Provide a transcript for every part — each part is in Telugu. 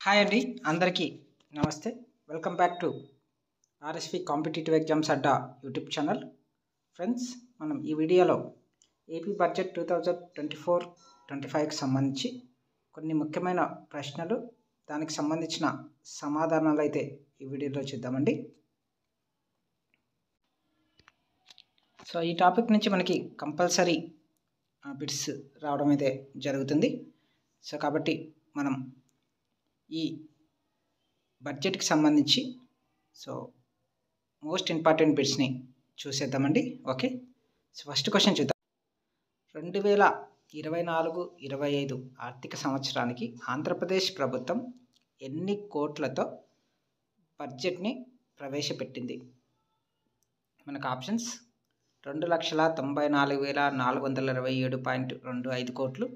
హాయ్ అండి, అందరికీ నమస్తే. Welcome back to RSV competitive exams Adda YouTube channel. Friends, మనం ఈ వీడియోలో ఏపీ బడ్జెట్ 2024-25కి సంబంధించి కొన్ని ముఖ్యమైన ప్రశ్నలు, దానికి సంబంధించిన సమాధానాలు అయితే ఈ వీడియోలో చూద్దామండి. సో ఈ టాపిక్ నుంచి మనకి కంపల్సరీ బిట్స్ రావడం అయితే జరుగుతుంది. సో కాబట్టి మనం ఈ బడ్జెట్కి సంబంధించి మోస్ట్ ఇంపార్టెంట్ బిట్స్ని చూసేద్దామండి. ఓకే, సో ఫస్ట్ క్వశ్చన్ చూద్దాం. 2024-25 ఆర్థిక సంవత్సరానికి ఆంధ్రప్రదేశ్ ప్రభుత్వం ఎన్ని కోట్లతో బడ్జెట్ని ప్రవేశపెట్టింది? మనకు ఆప్షన్స్ 2,94,427.25 కోట్లు,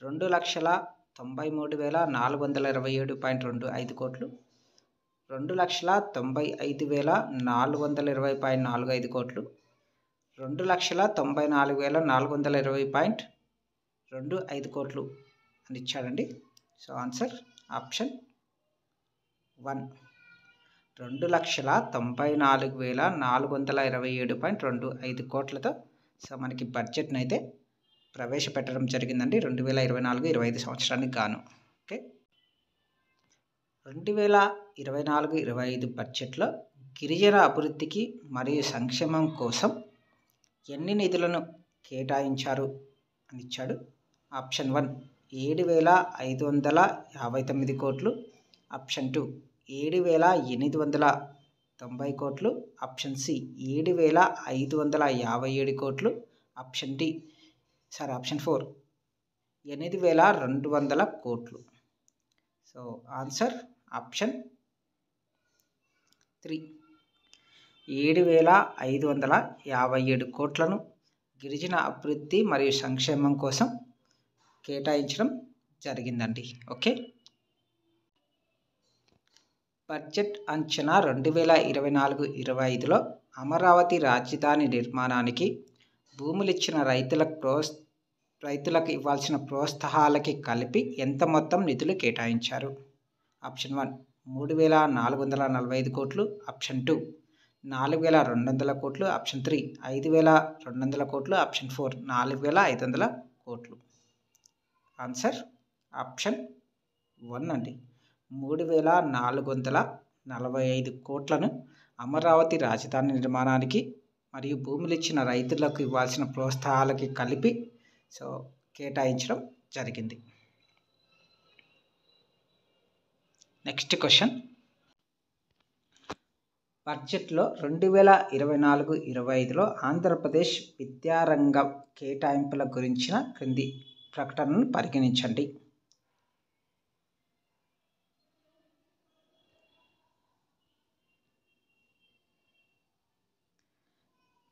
2,93,427.25 కోట్లు, 2,95,420.45 కోట్లు, 2,94,420.25 కోట్లు అని ఇచ్చాడండి. సో ఆన్సర్ ఆప్షన్ 1, 2,94,427.25 కోట్లతో సో మనకి బడ్జెట్ని అయితే ప్రవేశపెట్టడం జరిగిందండి 2024-25 సంవత్సరానికి గాను. ఓకే, 2024-25 బడ్జెట్లో గిరిజన అభివృద్ధికి మరియు సంక్షేమం కోసం ఎన్ని నిధులను కేటాయించారు అని ఇచ్చాడు. ఆప్షన్ 1 7,559 కోట్లు, ఆప్షన్ 2 7,890 కోట్లు, ఆప్షన్ సి 7,557 కోట్లు, ఆప్షన్ 4 8,200 కోట్లు. సో ఆన్సర్ ఆప్షన్ 3, 7,557 కోట్లను గిరిజన అభివృద్ధి మరియు సంక్షేమం కోసం కేటాయించడం జరిగిందండి. ఓకే, బడ్జెట్ అంచనా 2024-25లో అమరావతి రాజధాని నిర్మాణానికి భూములిచ్చిన రైతులకు ఇవ్వాల్సిన ప్రోత్సాహాలకి కలిపి ఎంత మొత్తం నిధులు కేటాయించారు? ఆప్షన్ 1 3,445 కోట్లు, ఆప్షన్ 2 4,200 కోట్లు, ఆప్షన్ 3 5,200 కోట్లు, ఆప్షన్ 4 4,500 కోట్లు. ఆన్సర్ ఆప్షన్ 1 అండి. 3,445 కోట్లను అమరావతి రాజధాని నిర్మాణానికి మరియు భూములిచ్చిన రైతులకు ఇవ్వాల్సిన ప్రోత్సాహాలకి కలిపి కేటాయించడం జరిగింది. నెక్స్ట్ క్వశ్చన్, బడ్జెట్లో 2024-25లో ఆంధ్రప్రదేశ్ విద్యారంగ కేటాయింపుల గురించిన క్రింది ప్రకటనను పరిగణించండి.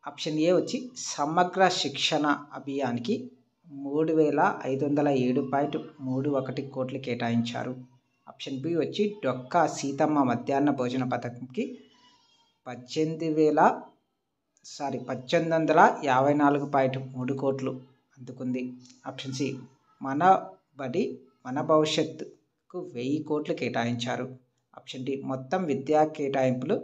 ఆప్షన్ ఏ వచ్చి సమగ్ర శిక్షణ అభియాన్కి 3,507.31 కోట్లు కేటాయించారు. ఆప్షన్ బి వచ్చి డొక్కా సీతమ్మ మధ్యాహ్న భోజన పథకంకి 1,854.3 కోట్లు అందుకుంది. ఆప్షన్ సి మన బడి మన భవిష్యత్తుకు 1,000 కోట్లు కేటాయించారు. ఆప్షన్ డి మొత్తం విద్యా కేటాయింపులు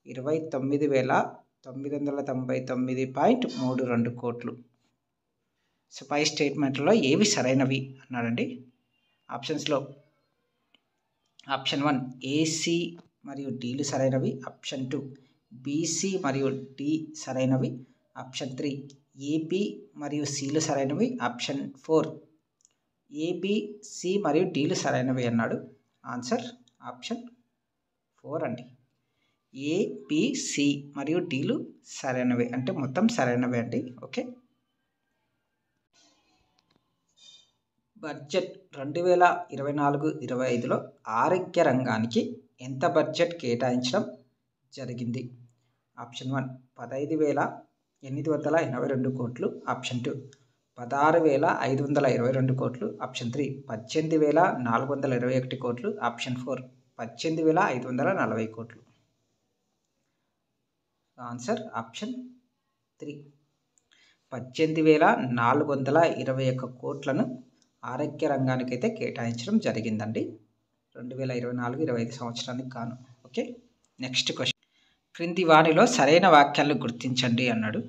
29,999.32 కోట్లు. సో పై స్టేట్మెంట్లో ఏవి సరైనవి అన్నాడండి. ఆప్షన్స్లో ఆప్షన్ 1 ఏసీ మరియు డీలు సరైనవి, ఆప్షన్ 2 బీసీ మరియు డి సరైనవి, ఆప్షన్ 3 ఏబి మరియు సిలు సరైనవి, ఆప్షన్ 4 ఏబిసి మరియు డీలు సరైనవి అన్నాడు. ఆన్సర్ ఆప్షన్ 4 అండి. ఏబిసి మరియు డీలు సరైనవి అంటే మొత్తం సరైనవి అండి. ఓకే, బడ్జెట్ 2024-25లో ఆరోగ్య రంగానికి ఎంత బడ్జెట్ కేటాయించడం జరిగింది? ఆప్షన్ 1 15,882 కోట్లు, ఆప్షన్ 2 16,522 కోట్లు, ఆప్షన్ 3 18,421 కోట్లు, ఆప్షన్ 4 18,540 కోట్లు. ఆన్సర్ ఆప్షన్ 3, 18,421 కోట్లను ఆరోగ్య రంగానికి అయితే కేటాయించడం జరిగిందండి 2024-25 సంవత్సరానికి గాను. Okay, next question. క్రింది వానిలో సరైన వాక్యాలను గుర్తించండి అన్నాడు.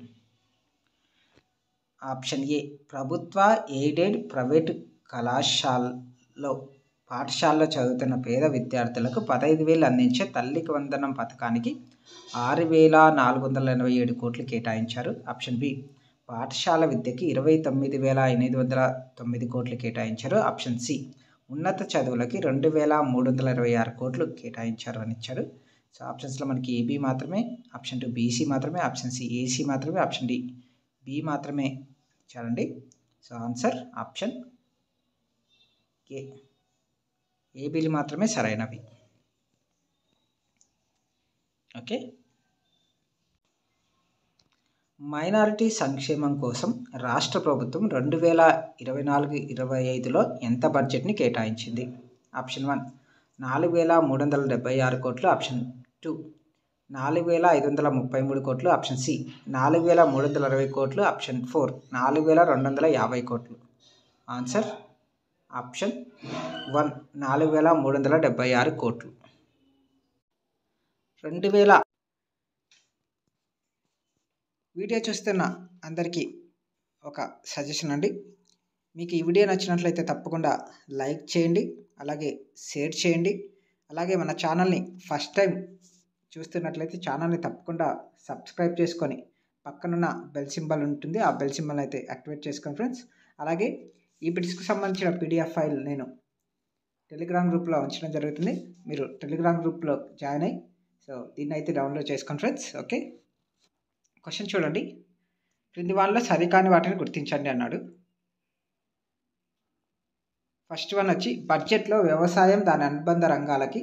ఆప్షన్ ఏ, ప్రభుత్వ ఎయిడెడ్ ప్రైవేటు పాఠశాలలో చదువుతున్న పేద విద్యార్థులకు 15,000 అందించే తల్లికి వందనం పథకానికి 6,487 కోట్లు కేటాయించారు. ఆప్షన్ బి, పాఠశాల విద్యకి 29,809 కోట్లు కేటాయించారు. ఆప్షన్ సి, ఉన్నత చదువులకి 2,326 కోట్లు కేటాయించారు అని ఇచ్చాడు. సో ఆప్షన్స్లో మనకి ఏబి మాత్రమే, ఆప్షన్ 2 బీసీ మాత్రమే, ఆప్షన్ సి ఏసీ మాత్రమే, ఆప్షన్ డి బి మాత్రమే ఇచ్చారండి. సో ఆన్సర్ ఆప్షన్ ఏ, ఏబీలు మాత్రమే సరైనవి. ఓకే, మైనారిటీ సంక్షేమం కోసం రాష్ట్ర ప్రభుత్వం 2024-25లో ఎంత బడ్జెట్ని కేటాయించింది? ఆప్షన్ 1 4,376 కోట్లు, ఆప్షన్ 2 4,533 కోట్లు, ఆప్షన్ సి 4,360 కోట్లు, ఆప్షన్ 4 4,250 కోట్లు. ఆన్సర్ ఆప్షన్ 1 4,376 కోట్లు. వీడియో చూస్తున్న అందరికీ ఒక సజెషన్ అండి. మీకు ఈ వీడియో నచ్చినట్లయితే తప్పకుండా లైక్ చేయండి, అలాగే షేర్ చేయండి. అలాగే మన ఛానల్ని ఫస్ట్ టైం చూస్తున్నట్లయితే ఛానల్ని తప్పకుండా సబ్స్క్రైబ్ చేసుకొని పక్కనున్న బెల్ సింబల్ ఉంటుంది, ఆ బెల్ సింబల్ అయితే యాక్టివేట్ చేసుకోండి ఫ్రెండ్స్. అలాగే ఈ బిట్స్కి సంబంధించిన పీడిఎఫ్ ఫైల్ నేను టెలిగ్రామ్ గ్రూప్లో ఉంచడం జరుగుతుంది. మీరు టెలిగ్రామ్ గ్రూప్లో జాయిన్ అయ్యి సో దీన్ని అయితే డౌన్లోడ్ చేసుకోండి ఫ్రెండ్స్. ఓకే, క్వశ్చన్ చూడండి. క్రింది వాళ్ళలో సరికాని వాటిని గుర్తించండి అన్నాడు. ఫస్ట్ వన్ వచ్చి బడ్జెట్లో వ్యవసాయం దాని అనుబంధ రంగాలకి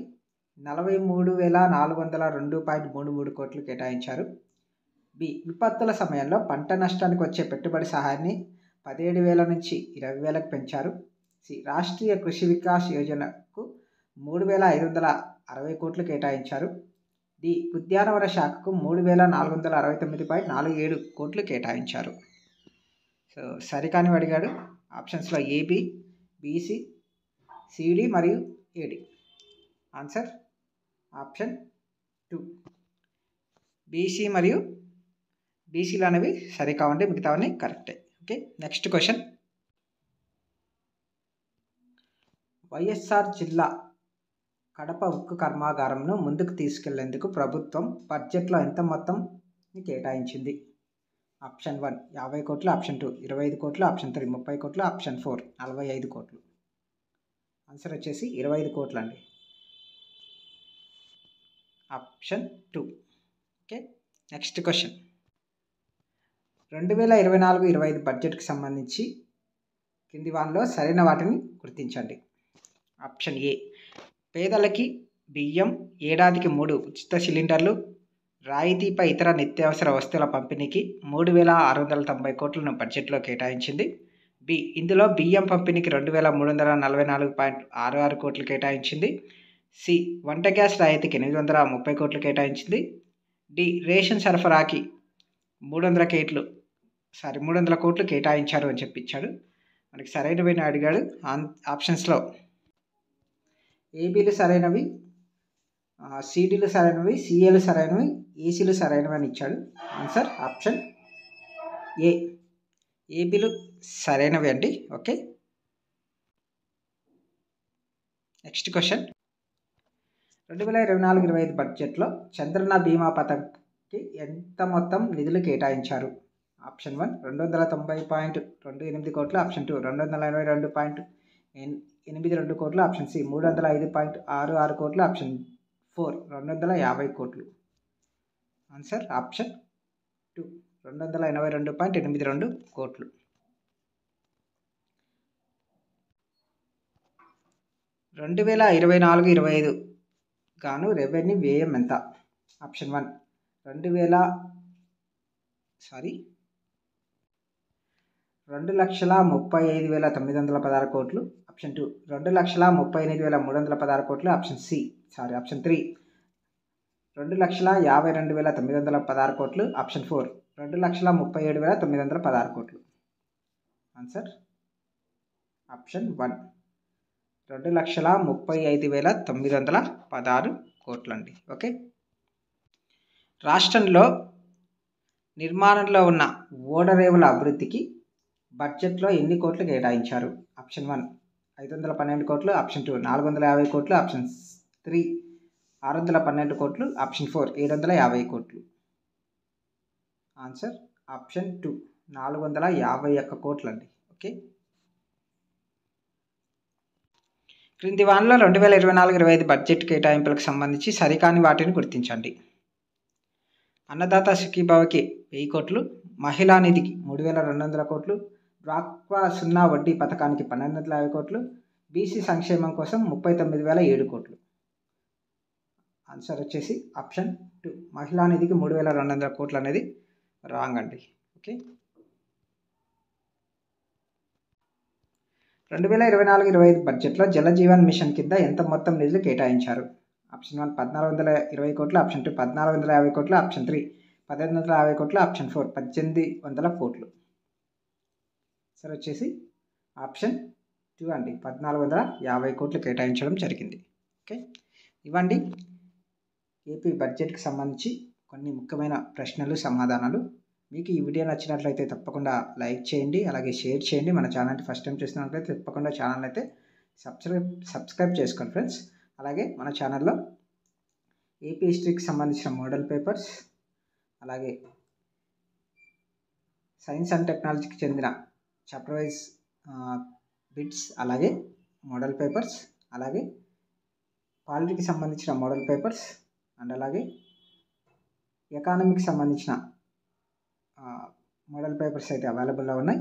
43,402.33 కోట్లు కేటాయించారు. బి, విపత్తుల సమయంలో పంట నష్టానికి వచ్చే పెట్టుబడి సహాయాన్ని 17,000 నుంచి 20,000కు పెంచారు. సి, రాష్ట్రీయ కృషి వికాస్ యోజనకు 3,560 కోట్లు కేటాయించారు. డి, ఉద్యానవన శాఖకు 3,469.47 కోట్లు కేటాయించారు. సో సరికానివి అడిగాడు. ఆప్షన్స్లో ఏబి, బీసీ, సిడి మరియు ఏడి. ఆన్సర్ ఆప్షన్ 2 బీసీ మరియు బీసీలు అనేవి సరికావండి, మిగతావన్నీ కరెక్టే. Okay, next question. వైఎస్ఆర్ జిల్లా కడప ఉక్కు కర్మాగారంను ముందుకు తీసుకెళ్లేందుకు ప్రభుత్వం బడ్జెట్లో ఎంత మొత్తంని కేటాయించింది? ఆప్షన్ 1 50 కోట్లు, ఆప్షన్ 2 25 కోట్లు, ఆప్షన్ 3 30 కోట్లు, ఆప్షన్ 4 45 కోట్లు. ఆన్సర్ వచ్చేసి 25 కోట్లు అండి. ఆప్షన్ 2. Okay, next question. 2024-25 బడ్జెట్కి సంబంధించి కింది వానిలో సరైన వాటిని గుర్తించండి. ఆప్షన్ ఏ, పేదలకి బియ్యం, ఏడాదికి 3 ఉచిత సిలిండర్లు, రాయితీపై ఇతర నిత్యావసర వస్తువుల పంపిణీకి 3,690 కోట్లను బడ్జెట్లో కేటాయించింది. బి, ఇందులో బియ్యం పంపిణీకి 2,344.66 కోట్లు కేటాయించింది. సి, వంట గ్యాస్ రాయితీకి 830 కోట్లు కేటాయించింది. డి, రేషన్ సరఫరాకి 300 కోట్లు కేటాయించారు అని చెప్పించాడు. మనకి సరైనవి అడిగాడు. ఆప్షన్స్లో ఏబీలు సరైనవి, సిడీలు సరైనవి, సిఏలు సరైనవి, ఏసీలు సరైనవి అని ఇచ్చాడు. ఆన్సర్ ఆప్షన్ ఏ, ఏబీలు సరైనవి అండి. Okay, next question. 2024-25 బడ్జెట్లో చంద్రన్న బీమా పథకంకి ఎంత మొత్తం నిధులు కేటాయించారు? ఆప్షన్ 1 290.28 కోట్లు, ఆప్షన్ 2 282.82 కోట్లు, ఆప్షన్ సి 305.66 కోట్లు, ఆప్షన్ 4 250 కోట్లు. ఆన్సర్ ఆప్షన్ 2 282.82 కోట్లు. రెండు 2024-25 గాను రెవెన్యూ వ్యయం ఎంత? ఆప్షన్ 1 2,35,916 కోట్లు, ఆప్షన్ 2 2,38,316 కోట్లు, ఆప్షన్ 3 2,52,916 కోట్లు, ఆప్షన్ 4 2,37,916 కోట్లు. Answer option 1 2,35,916 కోట్లండి. ఓకే. రాష్ట్రంలో నిర్మాణంలో ఉన్న ఓడరేవుల అభివృద్ధికి బడ్జెట్లో ఎన్ని కోట్లు కేటాయించారు? ఆప్షన్ 1 512 కోట్లు, ఆప్షన్ 2 450 కోట్లు, ఆప్షన్ 3 612 కోట్లు, ఆప్షన్ 4 750 కోట్లు. ఆన్సర్ ఆప్షన్ 2 451 కోట్లు అండి. ఓకే. క్రింది వానలో 2024-25 బడ్జెట్ కేటాయింపులకు సంబంధించి సరికాని వాటిని గుర్తించండి. అన్నదాత సుఖీభవకి 1000 కోట్లు, మహిళా నిధికి 3,200 కోట్లు, డ్వాక్రా సున్నా వడ్డీ పథకానికి 1,250 కోట్లు, బీసీ సంక్షేమం కోసం 39,007 కోట్లు. ఆన్సర్ వచ్చేసి ఆప్షన్ 2 మహిళా నిధికి 3,200 కోట్లు అనేది రాంగ్ అండి. ఓకే. 2024-25 బడ్జెట్లో జలజీవన్ మిషన్ కింద ఎంత మొత్తం నిధులు కేటాయించారు? ఆప్షన్ 1 1,420 కోట్లు, ఆప్షన్ 2 1,450 కోట్లు, ఆప్షన్ 3 1,850 కోట్లు, ఆప్షన్ 4 1,800 కోట్లు. సరే వచ్చేసి ఆప్షన్ 2 అండి 1,450 కోట్లు కేటాయించడం జరిగింది. ఓకే. ఇవ్వండి ఏపీ బడ్జెట్కి సంబంధించి కొన్ని ముఖ్యమైన ప్రశ్నలు, సమాధానాలు. మీకు ఈ వీడియో నచ్చినట్లయితే తప్పకుండా లైక్ చేయండి, అలాగే షేర్ చేయండి. మన ఛానల్ని ఫస్ట్ టైం చూస్తున్నట్లయితే తప్పకుండా ఛానల్ అయితే సబ్స్క్రైబ్ చేసుకోండి ఫ్రెండ్స్. అలాగే మన ఛానల్లో ఏపీ హిస్టరీకి సంబంధించిన మోడల్ పేపర్స్, అలాగే సైన్స్ అండ్ టెక్నాలజీకి చెందిన చాప్టర్ వైజ్ బిట్స్, అలాగే మోడల్ పేపర్స్, అలాగే పాలిటీకి సంబంధించిన మోడల్ పేపర్స్ అండ్ అలాగే ఎకానమీకి సంబంధించిన మోడల్ పేపర్స్ అయితే అవైలబుల్లో ఉన్నాయి.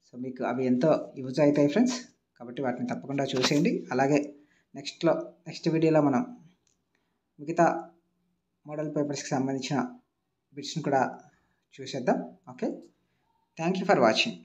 సో మీకు అవి ఎంతో యూజ్ అవుతాయి ఫ్రెండ్స్, కాబట్టి వాటిని తప్పకుండా చూసేయండి. అలాగే నెక్స్ట్ వీడియోలో మనం మిగతా మోడల్ పేపర్స్కి సంబంధించిన బిట్స్ని కూడా చూసేద్దాం. Okay. Thank you for watching.